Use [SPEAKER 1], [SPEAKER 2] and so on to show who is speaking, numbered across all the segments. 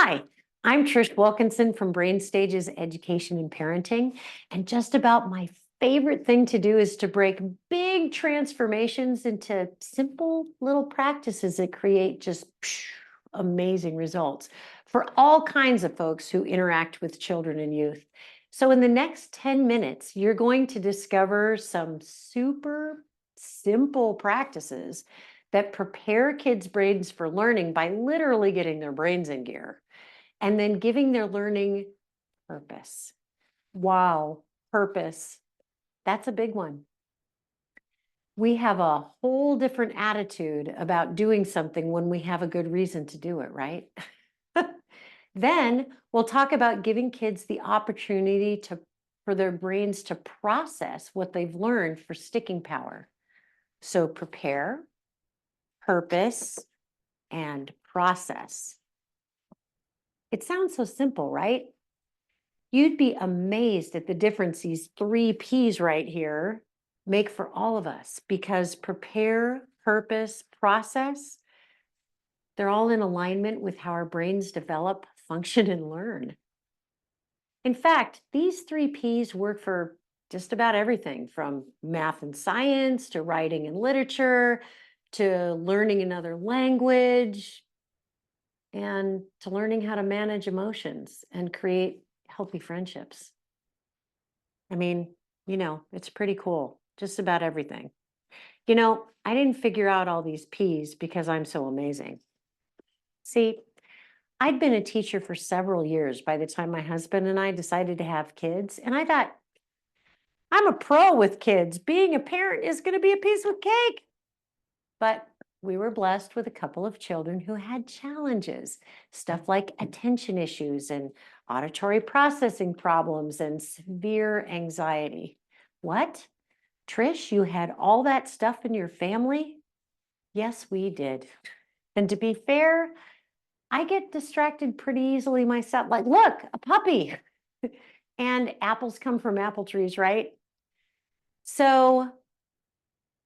[SPEAKER 1] Hi, I'm Trish Wilkinson from Brain Stages Education and Parenting, and just about my favorite thing to do is to break big transformations into simple little practices that create just amazing results for all kinds of folks who interact with children and youth. So in the next 10 minutes, you're going to discover some super simple practices that prepare kids' brains for learning by literally getting their brains in gear and then giving their learning purpose. Wow, purpose. That's a big one. We have a whole different attitude about doing something when we have a good reason to do it, right? Then we'll talk about giving kids the opportunity for their brains to process what they've learned for sticking power. So prepare, purpose, and process. It sounds so simple, right? You'd be amazed at the difference these 3 P's right here make for all of us, because prepare, purpose, process, they're all in alignment with how our brains develop, function, and learn. In fact, these 3 P's work for just about everything from math and science to writing and literature to learning another language and to learning how to manage emotions and create healthy friendships. I mean, it's pretty cool. Just about everything. I didn't figure out all these P's because I'm so amazing. See, I'd been a teacher for several years by the time my husband and I decided to have kids, and I thought, I'm a pro with kids. Being a parent is going to be a piece of cake. But we were blessed with a couple of children who had challenges, stuff like attention issues and auditory processing problems and severe anxiety. What? Trish, you had all that stuff in your family? Yes, we did. And to be fair, I get distracted pretty easily myself. Like, look, a puppy. And apples come from apple trees, right? So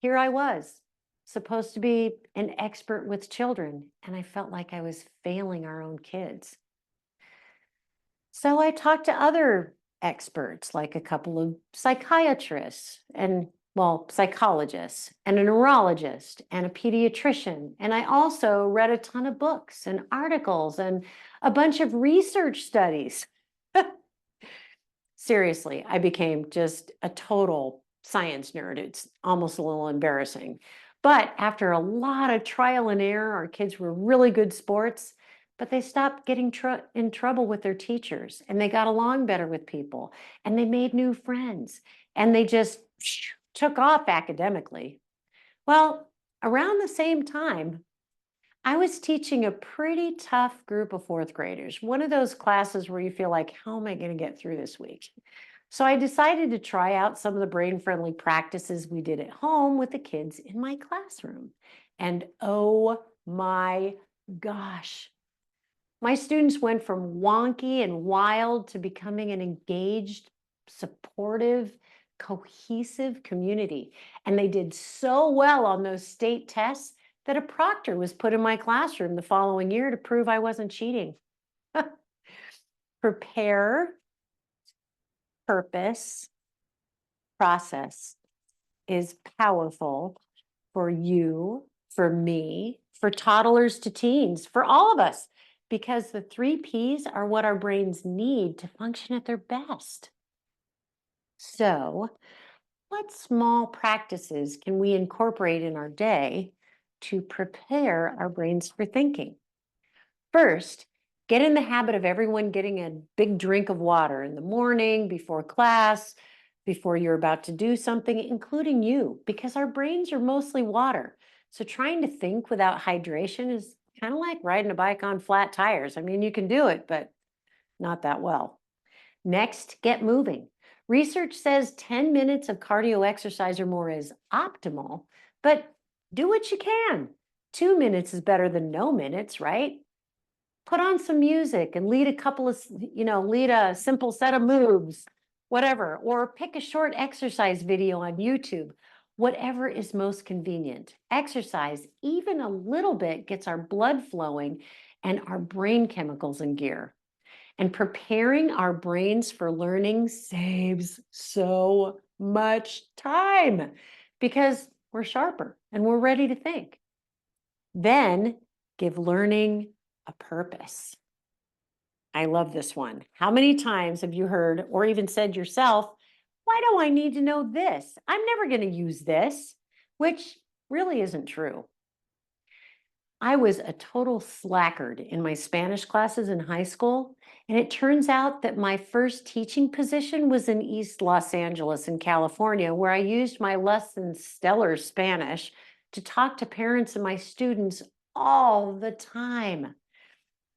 [SPEAKER 1] here I was, supposed to be an expert with children, and I felt like I was failing our own kids. So I talked to other experts, like a couple of psychiatrists and, well, psychologists and a neurologist and a pediatrician. And I also read a ton of books and articles and a bunch of research studies. Seriously, I became just a total science nerd. It's almost a little embarrassing. But after a lot of trial and error, our kids were really good sports, but they stopped getting in trouble with their teachers, and they got along better with people, and they made new friends, and they just took off academically. Well, around the same time, I was teaching a pretty tough group of 4th graders, one of those classes where you feel like, how am I going to get through this week? So I decided to try out some of the brain-friendly practices we did at home with the kids in my classroom. And oh my gosh, my students went from wonky and wild to becoming an engaged, supportive, cohesive community. And they did so well on those state tests that a proctor was put in my classroom the following year to prove I wasn't cheating. Prepare, purpose, process is powerful for you, for me, for toddlers to teens, for all of us, because the 3 P's are what our brains need to function at their best. So, what small practices can we incorporate in our day to prepare our brains for thinking? First, get in the habit of everyone getting a big drink of water in the morning, before class, before you're about to do something, including you, because our brains are mostly water. So trying to think without hydration is kind of like riding a bike on flat tires. I mean, you can do it, but not that well. Next, get moving. Research says 10 minutes of cardio exercise or more is optimal, but do what you can. 2 minutes is better than no minutes, right? Put on some music and lead a simple set of moves, whatever, or pick a short exercise video on YouTube, whatever is most convenient. Exercise, even a little bit, gets our blood flowing and our brain chemicals in gear. And preparing our brains for learning saves so much time because we're sharper and we're ready to think. Then give learning a purpose. I love this one. How many times have you heard or even said yourself, why do I need to know this? I'm never going to use this, which really isn't true. I was a total slackard in my Spanish classes in high school, and it turns out that my first teaching position was in East Los Angeles in California, where I used my less than stellar Spanish to talk to parents and my students all the time.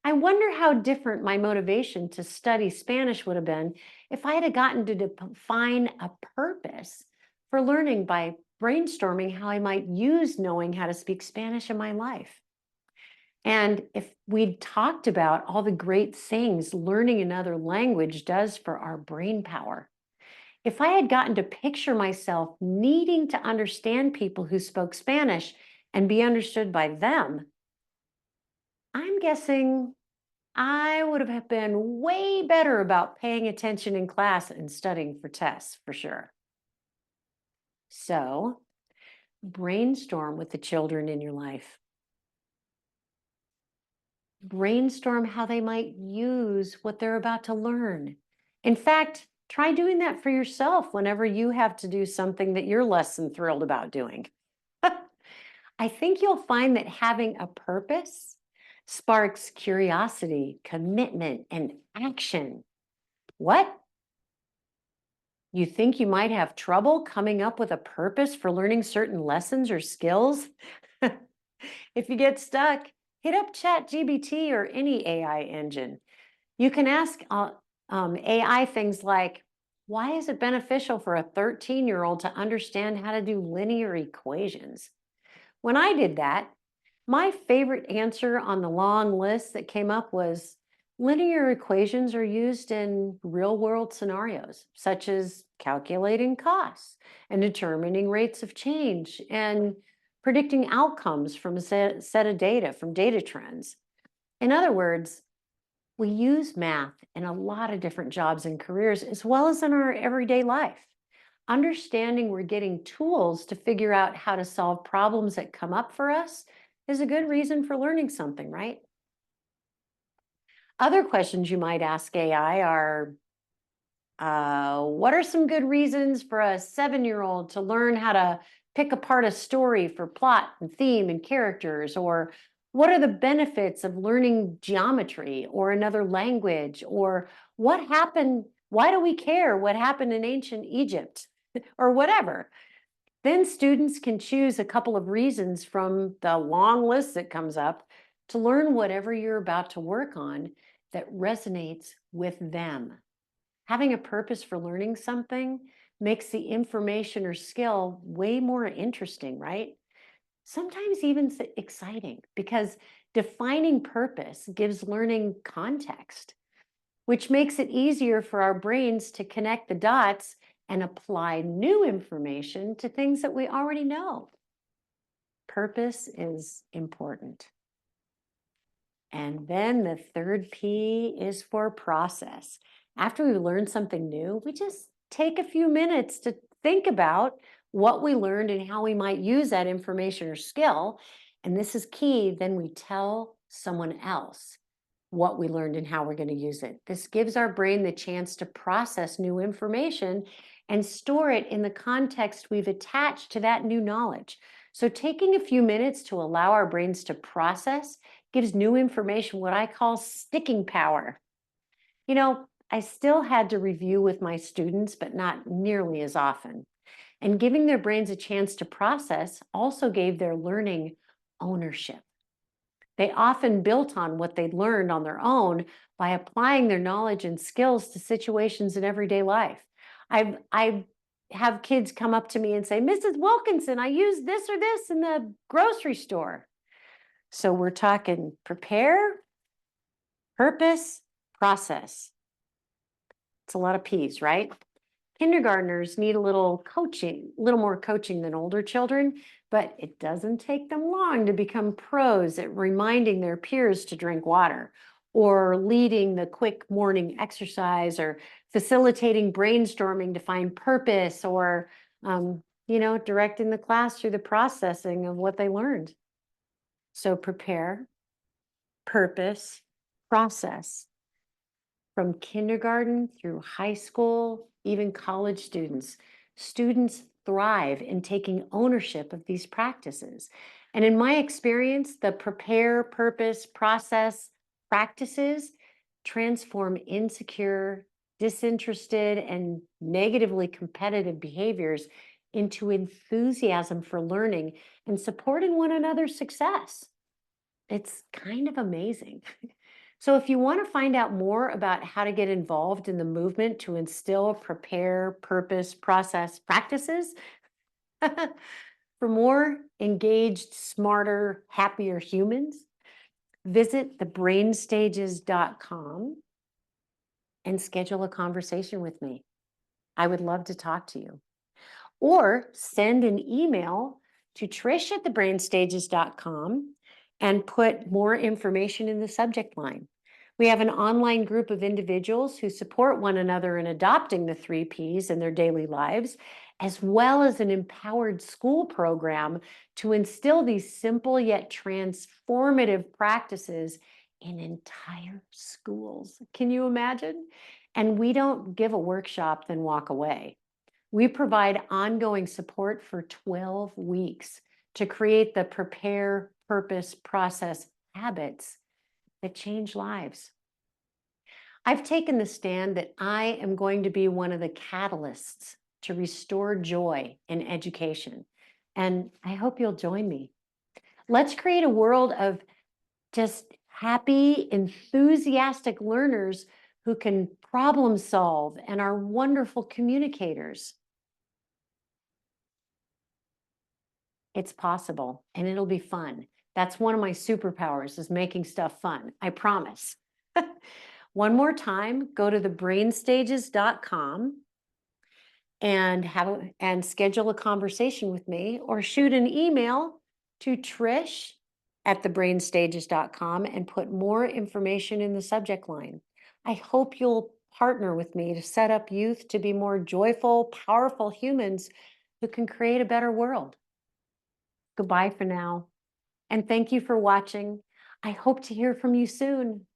[SPEAKER 1] I wonder how different my motivation to study Spanish would have been if I had gotten to define a purpose for learning by brainstorming how I might use knowing how to speak Spanish in my life. And if we'd talked about all the great things learning another language does for our brain power, if I had gotten to picture myself needing to understand people who spoke Spanish and be understood by them, I'm guessing I would have been way better about paying attention in class and studying for tests for sure. So, brainstorm with the children in your life. Brainstorm how they might use what they're about to learn. In fact, try doing that for yourself whenever you have to do something that you're less than thrilled about doing. I think you'll find that having a purpose sparks curiosity, commitment, and action. What? You think you might have trouble coming up with a purpose for learning certain lessons or skills? If you get stuck, hit up ChatGPT or any AI engine. You can ask AI things like, why is it beneficial for a 13-year-old to understand how to do linear equations? When I did that, my favorite answer on the long list that came up was linear equations are used in real world scenarios, such as calculating costs and determining rates of change and predicting outcomes from a set of data, from data trends. In other words, we use math in a lot of different jobs and careers, as well as in our everyday life. Understanding we're getting tools to figure out how to solve problems that come up for us is a good reason for learning something, right? Other questions you might ask AI are, what are some good reasons for a 7-year-old to learn how to pick apart a story for plot and theme and characters? Or what are the benefits of learning geometry or another language? Or what happened? Why do we care what happened in ancient Egypt? Or whatever. Then students can choose a couple of reasons from the long list that comes up to learn whatever you're about to work on that resonates with them. Having a purpose for learning something makes the information or skill way more interesting, right? Sometimes even exciting because defining purpose gives learning context, which makes it easier for our brains to connect the dots and apply new information to things that we already know. Purpose is important. And then the third P is for process. After we learn something new, we just take a few minutes to think about what we learned and how we might use that information or skill. And this is key. Then we tell someone else what we learned and how we're going to use it. This gives our brain the chance to process new information and store it in the context we've attached to that new knowledge. So taking a few minutes to allow our brains to process gives new information what I call sticking power. You know, I still had to review with my students, but not nearly as often. And giving their brains a chance to process also gave their learning ownership. They often built on what they'd learned on their own by applying their knowledge and skills to situations in everyday life. I have kids come up to me and say, Mrs. Wilkinson, I used this or this in the grocery store. So we're talking prepare, purpose, process. It's a lot of P's, right? Kindergartners need a little coaching, a little more coaching than older children but it doesn't take them long to become pros at reminding their peers to drink water, or leading the quick morning exercise, or facilitating brainstorming to find purpose, or directing the class through the processing of what they learned. So prepare, purpose, process. From kindergarten through high school, even college students thrive in taking ownership of these practices. And in my experience, the prepare, purpose, process practices transform insecure, disinterested, and negatively competitive behaviors into enthusiasm for learning and supporting one another's success. It's kind of amazing. So if you want to find out more about how to get involved in the movement to instill, prepare, purpose, process practices, for more engaged, smarter, happier humans, visit thebrainstages.com and schedule a conversation with me. I would love to talk to you. Or send an email to trish@thebrainstages.com and put more information in the subject line. We have an online group of individuals who support one another in adopting the 3 Ps in their daily lives, as well as an empowered school program to instill these simple yet transformative practices in entire schools. Can you imagine? And we don't give a workshop, then walk away. We provide ongoing support for 12 weeks to create the prepare, purpose, process habits that change lives. I've taken the stand that I am going to be one of the catalysts to restore joy in education, and I hope you'll join me. Let's create a world of just happy, enthusiastic learners who can problem solve and are wonderful communicators. It's possible, and it'll be fun. That's one of my superpowers, is making stuff fun. I promise. One more time, go to thebrainstages.com and schedule a conversation with me, or shoot an email to trish@thebrainstages.com and put more information in the subject line. I hope you'll partner with me to set up youth to be more joyful, powerful humans who can create a better world. Goodbye for now, and thank you for watching. I hope to hear from you soon.